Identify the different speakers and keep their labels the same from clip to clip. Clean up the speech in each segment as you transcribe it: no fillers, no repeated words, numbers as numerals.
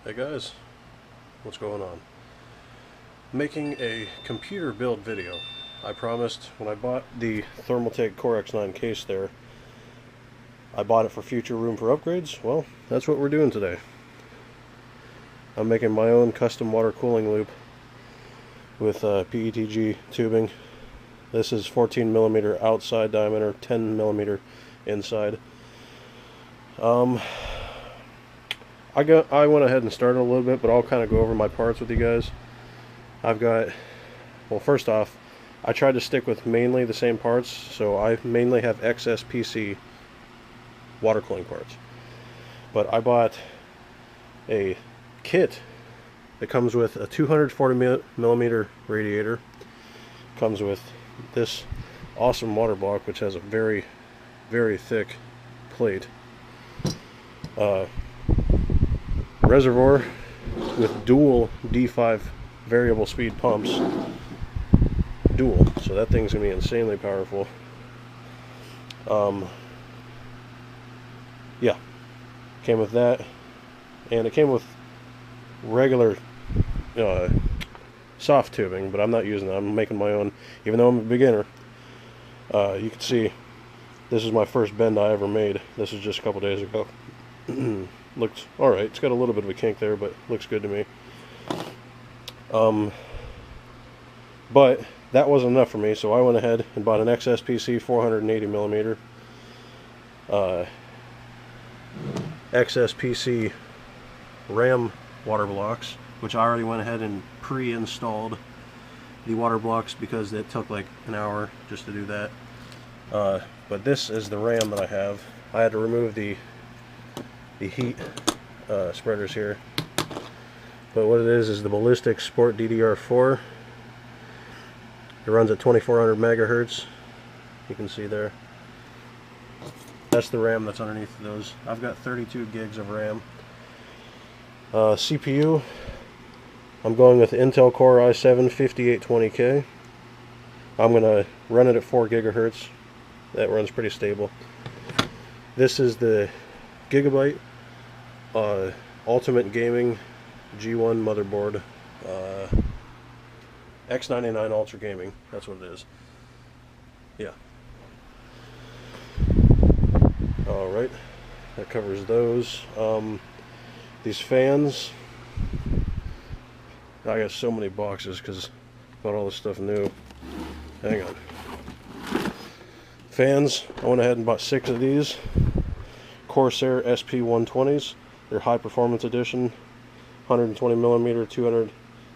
Speaker 1: Hey guys, what's going on? Making a computer build video. I promised when I bought the Thermaltake Core X9 case there, I bought it for future room for upgrades. Well, that's what we're doing today. I'm making my own custom water cooling loop with PETG tubing. This is 14mm outside diameter, 10mm inside. I went ahead and started a little bit, but I'll kind of go over my parts with you guys. I've got, well, first off, I tried to stick with mainly the same parts, so I mainly have XSPC water cooling parts. But I bought a kit that comes with a 240mm radiator, comes with this awesome water block, which has a very, very thick plate. Reservoir with dual D5 variable speed pumps. Dual, so that thing's gonna be insanely powerful. Yeah, came with that, and it came with regular soft tubing, but I'm not using it. I'm making my own, even though I'm a beginner. You can see this is my first bend I ever made. This was just a couple days ago. Looks alright. It's got a little bit of a kink there, but looks good to me. But that wasn't enough for me, so I went ahead and bought an XSPC 480mm XSPC RAM water blocks, which I already went ahead and pre-installed the water blocks because it took like an hour just to do that. But this is the RAM that I have. I had to remove the heat spreaders here, but what it is the ballistix Sport DDR4. It runs at 2400 megahertz. You can see there. That's the RAM that's underneath those. I've got 32 gigs of RAM. CPU, I'm going with Intel Core i7 5820K. I'm gonna run it at 4 gigahertz. That runs pretty stable. This is the Gigabyte Ultimate Gaming G1 motherboard, X99 Ultra Gaming. That's what it is. Yeah. All right, that covers those. These fans, I got so many boxes because I bought all this stuff new. Hang on. Fans, I went ahead and bought 6 of these. Corsair SP120s. They're high performance edition, 120mm,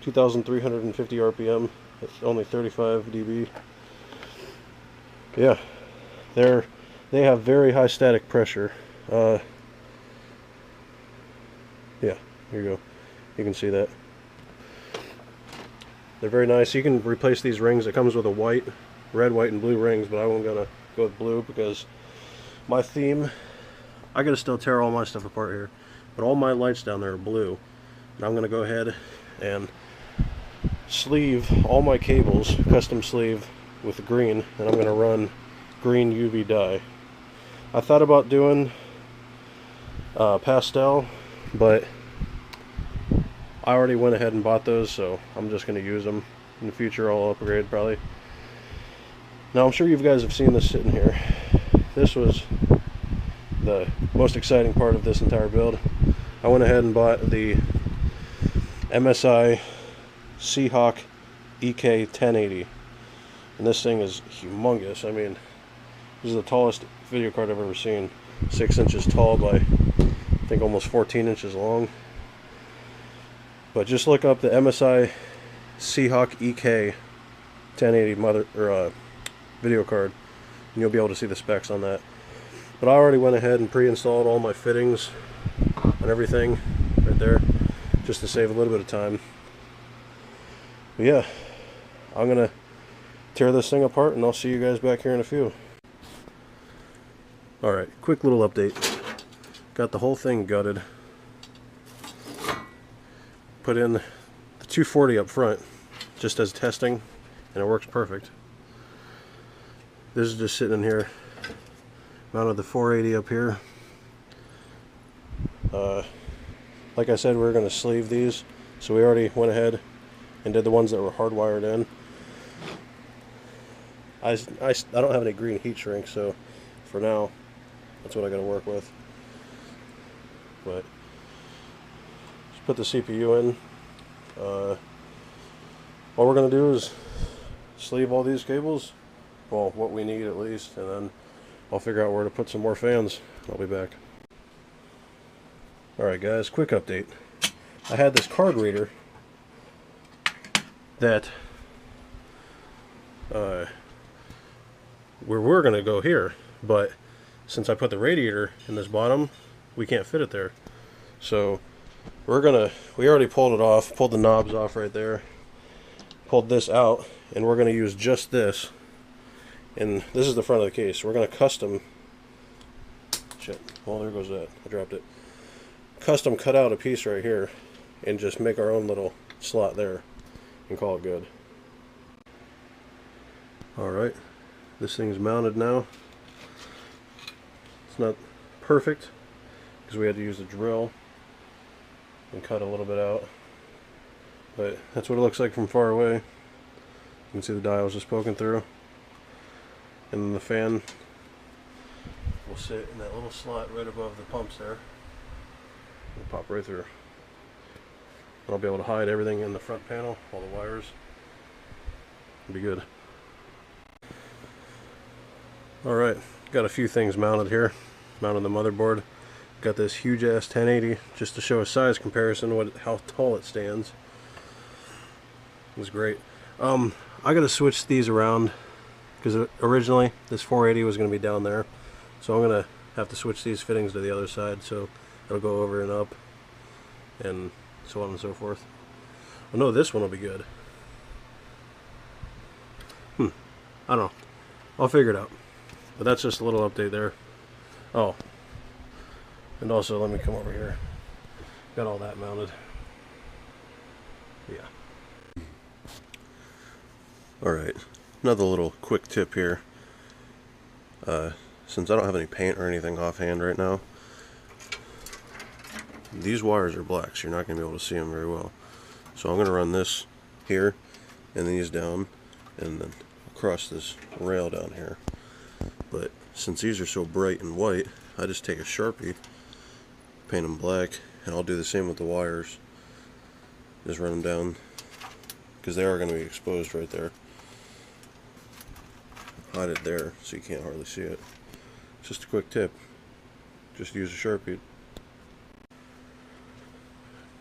Speaker 1: 2,350 RPM. It's only 35 dB. Yeah, they have very high static pressure. Yeah, here you go. You can see that. They're very nice. You can replace these rings. It comes with a white, red, white, and blue rings, but I'm gonna go with blue because my theme. I gotta still tear all my stuff apart here, but all my lights down there are blue, and I'm gonna go ahead and sleeve all my cables, custom sleeve with green, and I'm gonna run green UV dye. I thought about doing pastel, but I already went ahead and bought those, so I'm just gonna use them. In the future I'll upgrade probably. Now I'm sure you guys have seen this sitting here. This was the most exciting part of this entire build. I went ahead and bought the MSI Seahawk EK 1080, and this thing is humongous. I mean, this is the tallest video card I've ever seen. 6 inches tall by I think almost 14 inches long. But just look up the MSI Seahawk EK 1080 video card, and you'll be able to see the specs on that. But I already went ahead and pre-installed all my fittings and everything right there, just to save a little bit of time. But yeah, I'm gonna tear this thing apart, and I'll see you guys back here in a few. Alright, quick little update. Got the whole thing gutted. Put in the 240 up front, just as testing, and it works perfect. This is just sitting in here. Mounted the 480 up here. like I said, we were going to sleeve these, so we already went ahead and did the ones that were hardwired in. I don't have any green heat shrink, so for now, that's what I got to work with. But just put the CPU in. All we're going to do is sleeve all these cables, well, what we need at least, and then I'll figure out where to put some more fans. I'll be back. Alright guys, quick update. I had this card reader that we were going to go here, but since I put the radiator in this bottom, we can't fit it there. So we already pulled it off, pulled the knobs off right there, pulled this out, and we're going to use just this. And this is the front of the case. We're going to custom, shit, well there goes that, I dropped it. Custom cut out a piece right here and just make our own little slot there and call it good. Alright, this thing's mounted now. It's not perfect because we had to use a drill and cut a little bit out, but that's what it looks like from far away. You can see the dials just poking through, and then the fan will sit in that little slot right above the pumps there. It'll pop right through. And I'll be able to hide everything in the front panel, all the wires. It'll be good. Alright, got a few things mounted here. Mounted the motherboard. Got this huge ass 1080 just to show a size comparison, how tall it stands. It was great. I gotta switch these around because originally this 480 was gonna be down there, so I'm gonna have to switch these fittings to the other side, so it'll go over and up and so on and so forth. I know this one will be good. I don't know. I'll figure it out. But that's just a little update there. Oh, and also let me come over here. Got all that mounted. Yeah. Alright, another little quick tip here. Since I don't have any paint or anything offhand right now, these wires are black, so you're not going to be able to see them very well. So I'm going to run this here, and these down, and then across this rail down here. But since these are so bright and white, I just take a Sharpie, paint them black, and I'll do the same with the wires. Just run them down, because they are going to be exposed right there. Hide it there, so you can't hardly see it. Just a quick tip. Just use a Sharpie.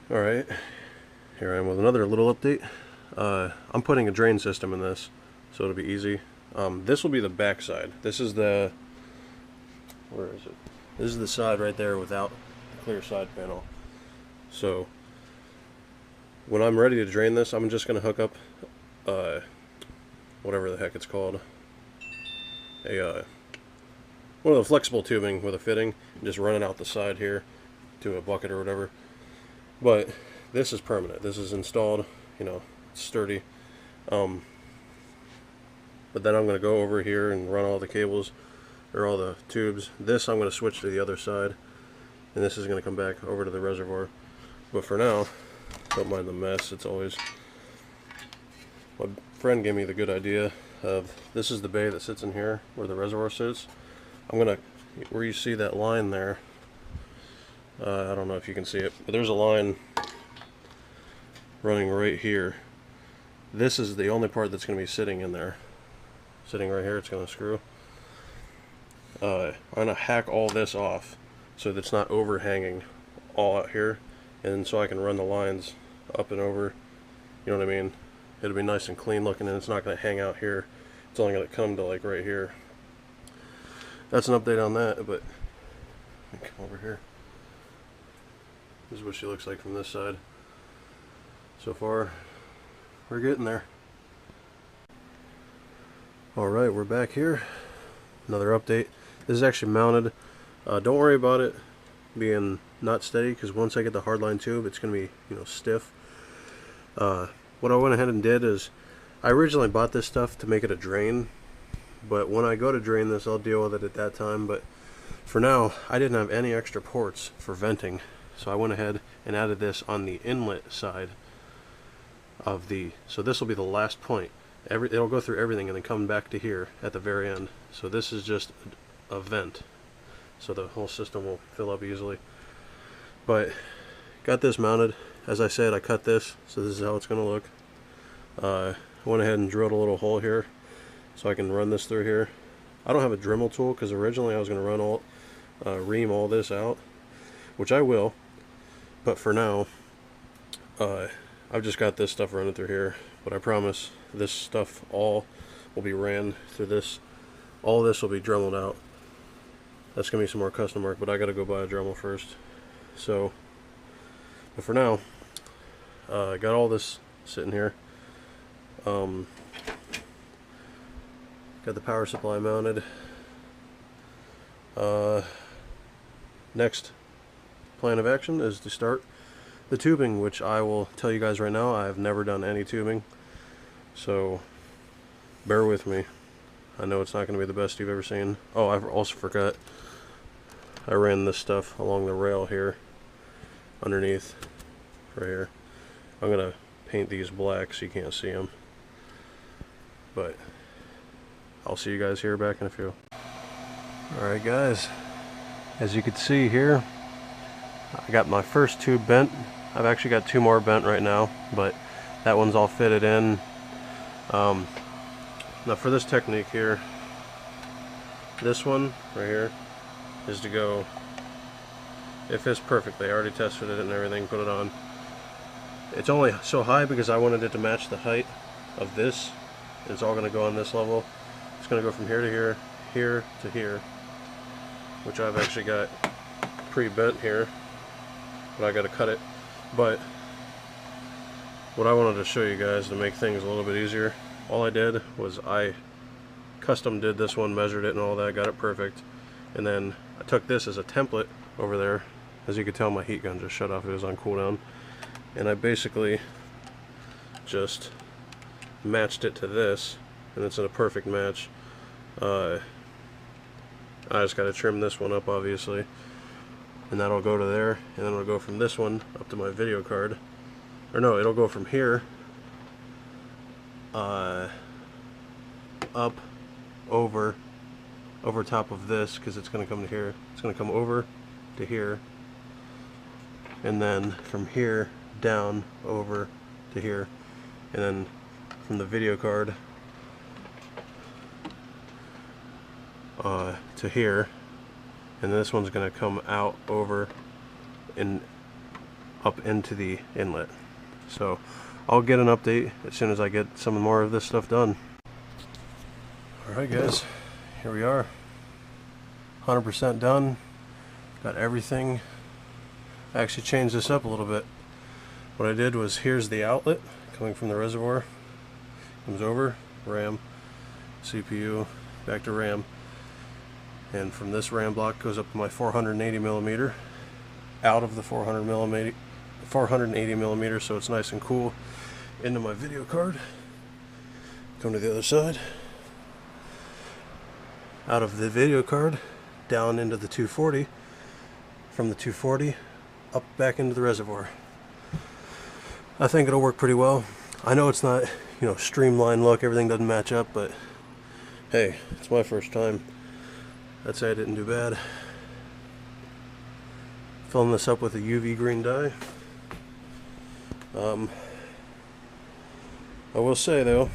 Speaker 1: Alright, here I am with another little update. I'm putting a drain system in this, so it'll be easy. This will be the back side. This is the, where is it? This is the side right there without the clear side panel. So when I'm ready to drain this, I'm just going to hook up whatever the heck it's called, one of the flexible tubing with a fitting, and just run it out the side here to a bucket or whatever. But this is permanent. This is installed, you know, it's sturdy. But then I'm going to go over here and run all the cables, or all the tubes. This I'm going to switch to the other side, and this is going to come back over to the reservoir. But for now, don't mind the mess. It's always, my friend gave me the good idea of, this is the bay that sits in here where the reservoir sits. I'm going to, where you see that line there, I don't know if you can see it, but there's a line running right here. This is the only part that's going to be sitting in there. Sitting right here, it's going to screw. I'm going to hack all this off so that it's not overhanging all out here, and so I can run the lines up and over. You know what I mean? It'll be nice and clean looking, and it's not going to hang out here. It's only going to come to like right here. That's an update on that, but let me come over here. This is what she looks like from this side. So far, we're getting there. Alright, we're back here. Another update. This is actually mounted. Don't worry about it being not steady, because once I get the hardline tube, it's going to be, you know, stiff. What I went ahead and did is, I originally bought this stuff to make it a drain, but when I go to drain this, I'll deal with it at that time. But for now, I didn't have any extra ports for venting, So I went ahead and added this on the inlet side of the, so this will be the last point. It'll go through everything and then come back to here at the very end. So this is just a vent, so the whole system will fill up easily. But got this mounted. As I said, I cut this, so this is how it's going to look. I went ahead and drilled a little hole here so I can run this through here. I don't have a Dremel tool because originally I was going to run ream all this out, which I will, but for now I've just got this stuff running through here. But I promise this stuff all will be ran through this. All this will be Dremeled out. That's going to be some more custom work, but I got to go buy a Dremel first. So, but for now, I got all this sitting here. Got the power supply mounted. Next plan of action is to start the tubing, which I will tell you guys right now, I have never done any tubing. So, bear with me. I know it's not going to be the best you've ever seen. Oh, I also forgot. I ran this stuff along the rail here, underneath, right here. I'm going to paint these black so you can't see them. But I'll see you guys here back in a few. Alright guys, as you can see here, I got my first tube bent. I've actually got 2 more bent right now, but that one's all fitted in. Now for this technique here, this one right here is to go, it fits perfectly. I already tested it and everything, put it on. It's only so high because I wanted it to match the height of this. It's all going to go on this level. It's going to go from here to here, here to here, which I've actually got pre-bent here, but I got to cut it. But what I wanted to show you guys to make things a little bit easier, all I did was I custom did this one, measured it and all that, got it perfect, and then I took this as a template over there. As you can tell, my heat gun just shut off, it was on cooldown, and I basically just matched it to this, and it's in a perfect match. I just got to trim this one up, obviously, and that'll go to there, and then it'll go from this one up to my video card, or no, it'll go from here up over top of this, because it's going to come to here. It's going to come over to here, and then from here down over to here, and then from the video card to here, and this one's going to come out over and up into the inlet. So I'll get an update as soon as I get some more of this stuff done. Alright guys, here we are, 100% done, got everything. I actually changed this up a little bit. What I did was, here's the outlet coming from the reservoir, comes over, RAM, CPU, back to RAM, and from this RAM block goes up to my 480 millimeter, out of the 480 millimeter, so it's nice and cool, into my video card. Come to the other side, out of the video card down into the 240, from the 240 up back into the reservoir. I think it'll work pretty well. I know it's not, you know, streamlined look, everything doesn't match up, but hey, it's my first time. I'd say I didn't do bad. Filling this up with a UV green dye. I will say though,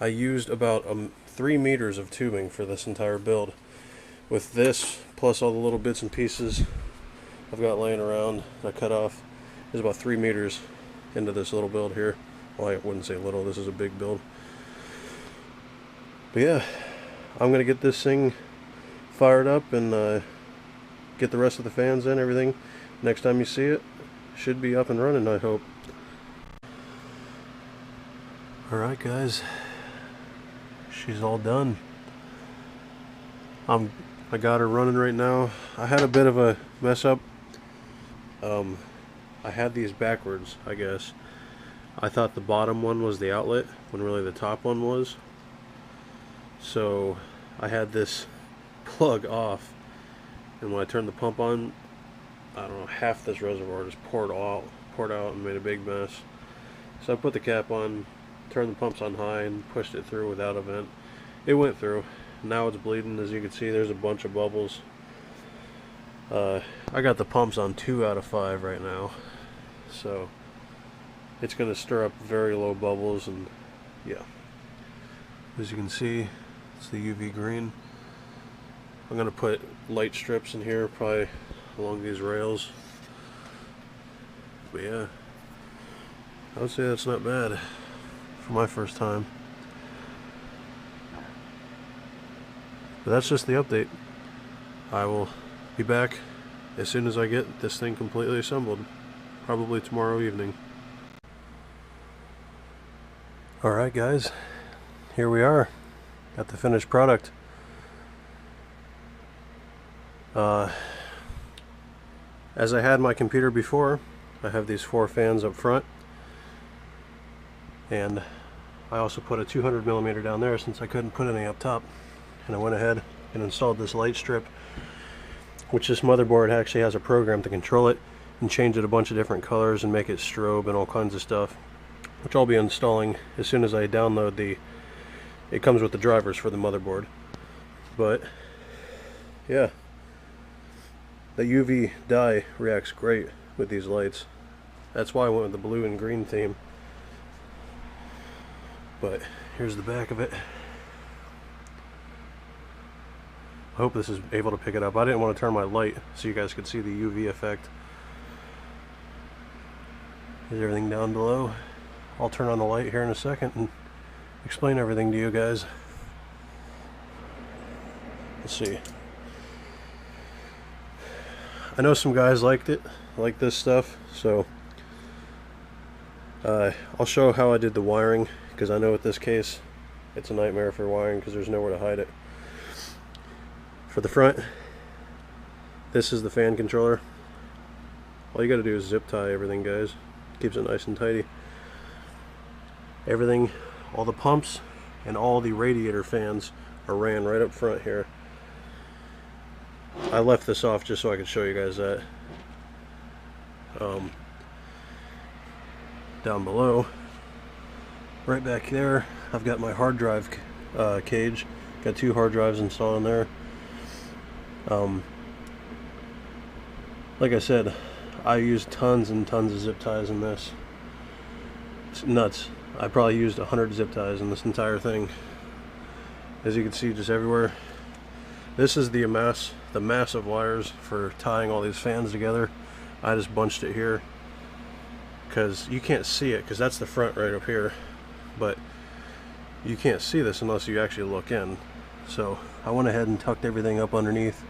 Speaker 1: I used about 3 meters of tubing for this entire build. With this, plus all the little bits and pieces I've got laying around that I cut off, there's about 3 meters into this little build here. Well, I wouldn't say little, this is a big build. But yeah, I'm going to get this thing fired up and get the rest of the fans in, everything. Next time you see it, should be up and running, I hope. Alright guys, she's all done. I got her running right now. I had a bit of a mess up. I had these backwards, I guess. I thought the bottom one was the outlet when really the top one was. So I had this plug off, and when I turned the pump on, I don't know, half this reservoir just poured out and made a big mess. So I put the cap on, turned the pumps on high, and pushed it through without a vent. It went through. Now it's bleeding. As you can see, there's a bunch of bubbles. I got the pumps on 2 out of 5 right now, so it's going to stir up very low bubbles, and yeah. As you can see, it's the UV green. I'm going to put light strips in here, probably along these rails. But yeah, I would say that's not bad for my first time. But that's just the update. I will be back as soon as I get this thing completely assembled, probably tomorrow evening. Alright guys, here we are, got the finished product. As I had my computer before, I have these 4 fans up front, and I also put a 200mm down there since I couldn't put any up top, and I went ahead and installed this light strip, which this motherboard actually has a program to control it and change it a bunch of different colors and make it strobe and all kinds of stuff, which I'll be installing as soon as I download it comes with the drivers for the motherboard. But yeah, the UV dye reacts great with these lights. That's why I went with the blue and green theme. But here's the back of it. I hope this is able to pick it up. I didn't want to turn my light so you guys could see the UV effect. Here's everything down below. I'll turn on the light here in a second and explain everything to you guys. Let's see. I know some guys like this stuff, so I'll show how I did the wiring, because I know with this case it's a nightmare for wiring because there's nowhere to hide it. For the front, this is the fan controller. All you gotta do is zip tie everything, guys. Keeps it nice and tidy. Everything, all the pumps and all the radiator fans are ran right up front here. I left this off just so I could show you guys that. Down below, right back there, I've got my hard drive cage. Got 2 hard drives installed in there. Like I said, I used tons and tons of zip ties in this. It's nuts. I probably used 100 zip ties in this entire thing. As you can see, just everywhere. This is the massive wires for tying all these fans together. I just bunched it here because you can't see it, because that's the front right up here, but you can't see this unless you actually look in. So I went ahead and tucked everything up underneath,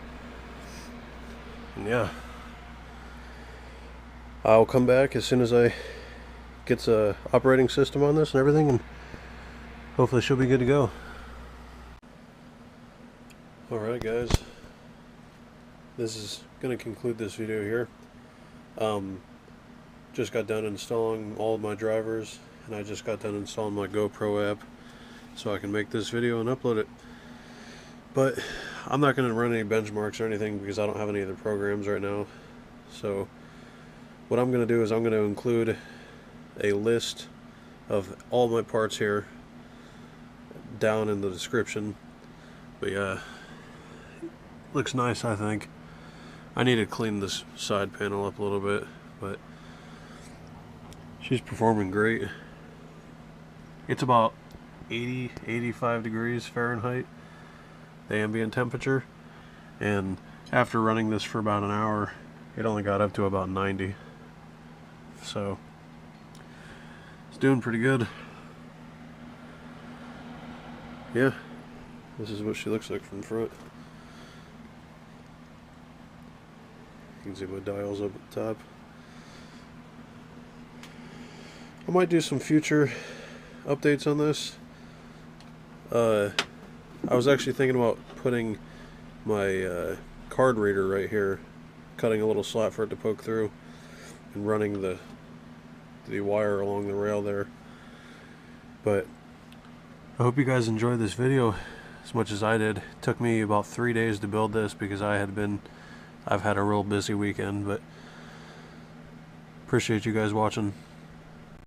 Speaker 1: and yeah, I'll come back as soon as I get a operating system on this and everything, and hopefully she'll be good to go. Alright guys, this is going to conclude this video here. Just got done installing all of my drivers, and I just got done installing my GoPro app so I can make this video and upload it. But I'm not going to run any benchmarks or anything because I don't have any other programs right now. So what I'm going to do is I'm going to include a list of all my parts here down in the description. But yeah, looks nice, I think. I need to clean this side panel up a little bit, but she's performing great. It's about 80-85 degrees Fahrenheit, the ambient temperature, and after running this for about an hour, it only got up to about 90. So it's doing pretty good. Yeah, this is what she looks like from the front. You can see my dials up at the top. I might do some future updates on this. I was actually thinking about putting my card reader right here, cutting a little slot for it to poke through, and running the wire along the rail there. But I hope you guys enjoyed this video as much as I did. It took me about 3 days to build this because I've had a real busy weekend, but Appreciate you guys watching.